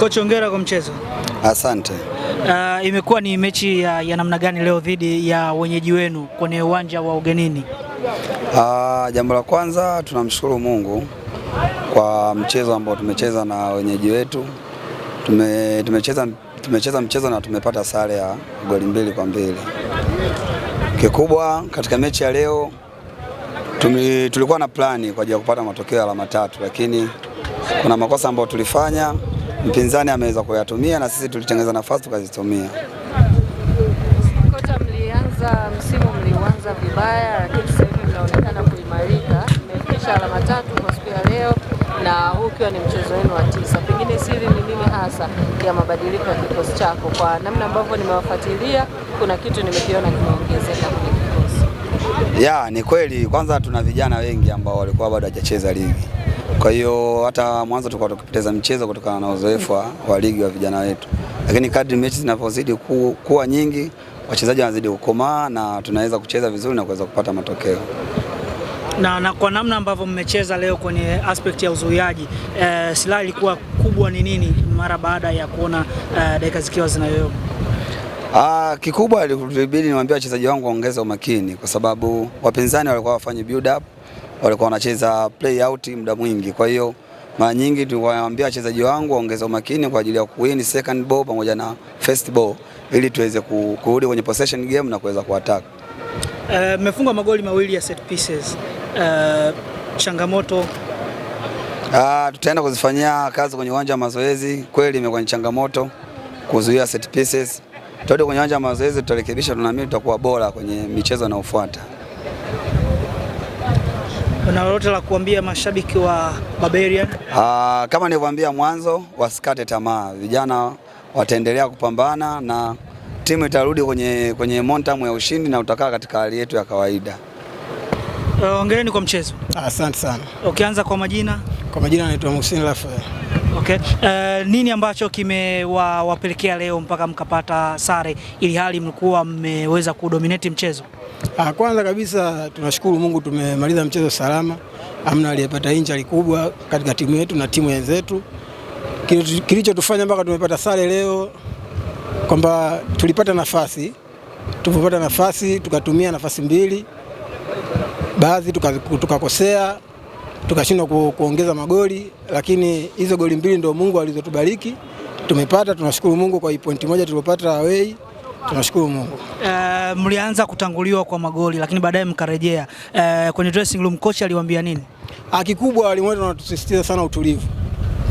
Kocha, hongera kwa mchezo. Asante. Imekuwa ni mechi ya namna gani leo dhidi ya wenyeji wenu kwenye uwanja wa ugenini? Jambo la kwanza tunamshukuru Mungu kwa mchezo ambao tumecheza na wenyeji wetu. Tumecheza mchezo na tumepata sare ya goli 2-2. Kikubwa katika mechi ya leo tulikuwa na plani kwa ajili ya kupata matokeo ya alama 3, lakini kuna makosa ambayo tulifanya, mpinzani ameweza kuyatumia na sisi tulitengeneza nafasi tukazitumia. Kocha, mlianza vibaya, lakini sasa hivi mnaonekana kuimarika. Mmefikisha alama 3 kwa siku ya leo na huu ukiwa ni mchezo wenu wa 9. Pengine siri ni nini hasa ya mabadiliko ya kikosi chako? Kwa namna ambavyo nimewafuatilia, kuna kitu nimekiona kimeongezeka kwenye kikosi. Ni kweli, kwanza tuna vijana wengi ambao walikuwa bado hawajacheza ligi. Kwa hiyo hata mwanzo tulikuwa tukipoteza mchezo kutokana na uzoefu wa ligi wa vijana wetu. Lakini kadri mechi zinavyozidi kuwa nyingi, wachezaji wanazidi kukomaa na tunaweza kucheza vizuri na kuweza kupata matokeo. Na kwa namna ambavyo mmecheza leo kwenye aspect ya uzuiaji, silaha ilikuwa kubwa ni nini mara baada ya kuona dakika zikiwa zinayoyoma? Kikubwa ilibidi niwaambie wachezaji wangu waongeze umakini kwa sababu wapinzani walikuwa wafanye build up, walikuwa wanacheza play out muda mwingi. Kwa hiyo mara nyingi tuliwaambia wachezaji wangu waongeze umakini kwa ajili ya kuwin second ball pamoja na first ball ili tuweze kurudi kwenye possession game na kuweza kuattack. Mmefunga magoli 2 ya set pieces. Changamoto tutaenda kuzifanyia kazi kwenye uwanja wa mazoezi. Kweli imekuwa ni changamoto kuzuia set pieces. Tuende kwenye uwanja wa mazoezi, tutarekebisha, tunaamini tutakuwa bora kwenye michezo inayofuata. Una lolote la kuambia mashabiki wa Barbarian? Kama nilivyowaambia mwanzo, wasikate tamaa. Vijana wataendelea kupambana na timu itarudi kwenye montamu ya ushindi na utakaa katika hali yetu ya kawaida. Hongereni kwa mchezo. Asante sana. Ukianza kwa majina? Kwa majina naitwa Muhsin Rafael. Okay. Nini ambacho kimewapelekea leo mpaka mkapata sare ili hali mlikuwa mmeweza kudominate mchezo? Kwanza kabisa tunashukuru Mungu, tumemaliza mchezo salama. Hamna aliyepata injury kubwa katika timu yetu na timu yenzetu. Kilichotufanya mpaka tumepata sare leo kwamba tulipata nafasi. Tulipopata nafasi tukatumia nafasi 2. Baadhi tukakosea, tukashindwa kuongeza magoli, lakini hizo goli 2 ndio Mungu alizotubariki. Tumepata, tunashukuru Mungu kwa point 1 tulipata away. Tunashukuru Mungu. Mlianza kutanguliwa kwa magoli lakini baadaye mkarejea. Kwenye dressing room coach aliwaambia nini? Kikubwa walimu wetu wanatusisitiza sana utulivu.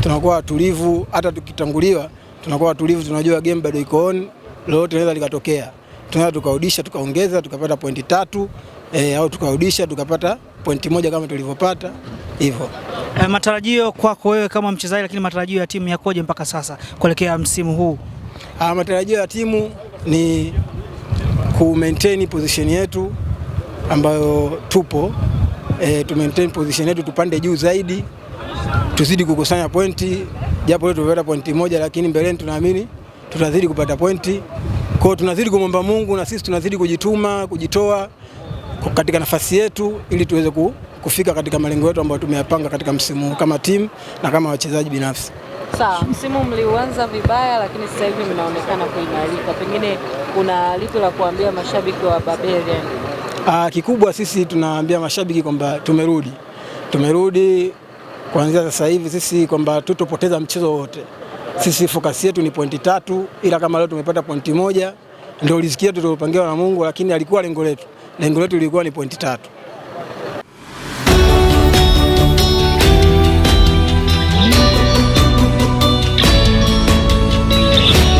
Tunakuwa watulivu hata tukitanguliwa, tunakuwa watulivu, tunajua game bado iko on, lolote linaweza likatokea. Tunaweza tukarudisha, tukaongeza, tukapata pointi 3, au tukarudisha tukapata pointi 1 kama tulivyopata hivyo. Matarajio kwako wewe kama mchezaji, lakini matarajio ya timu yakoje mpaka sasa kuelekea msimu huu? Matarajio ya timu ni ku maintain position yetu ambayo tupo, tu maintain position yetu, tupande juu zaidi, tuzidi kukusanya pointi. Japo leo tumepata pointi 1 lakini mbeleni tunaamini tutazidi kupata pointi. Kwa hiyo tunazidi kumwomba Mungu na sisi tunazidi kujituma, kujitoa katika nafasi yetu ili tuweze kufika katika malengo yetu ambayo tumeyapanga katika msimu kama timu na kama wachezaji binafsi. Sawa, msimu mliuanza vibaya lakini sasa hivi mnaonekana kuimarika. Pengine kuna lipi la kuambia mashabiki wa Barbarian? Kikubwa sisi tunaambia mashabiki kwamba tumerudi kuanzia sasa hivi sisi kwamba tutopoteza mchezo wote. Sisi focus yetu ni pointi 3, ila kama leo tumepata pointi 1 ndio riziki yetu tuliyopangiwa na Mungu, lakini alikuwa lengo letu lilikuwa ni pointi 3.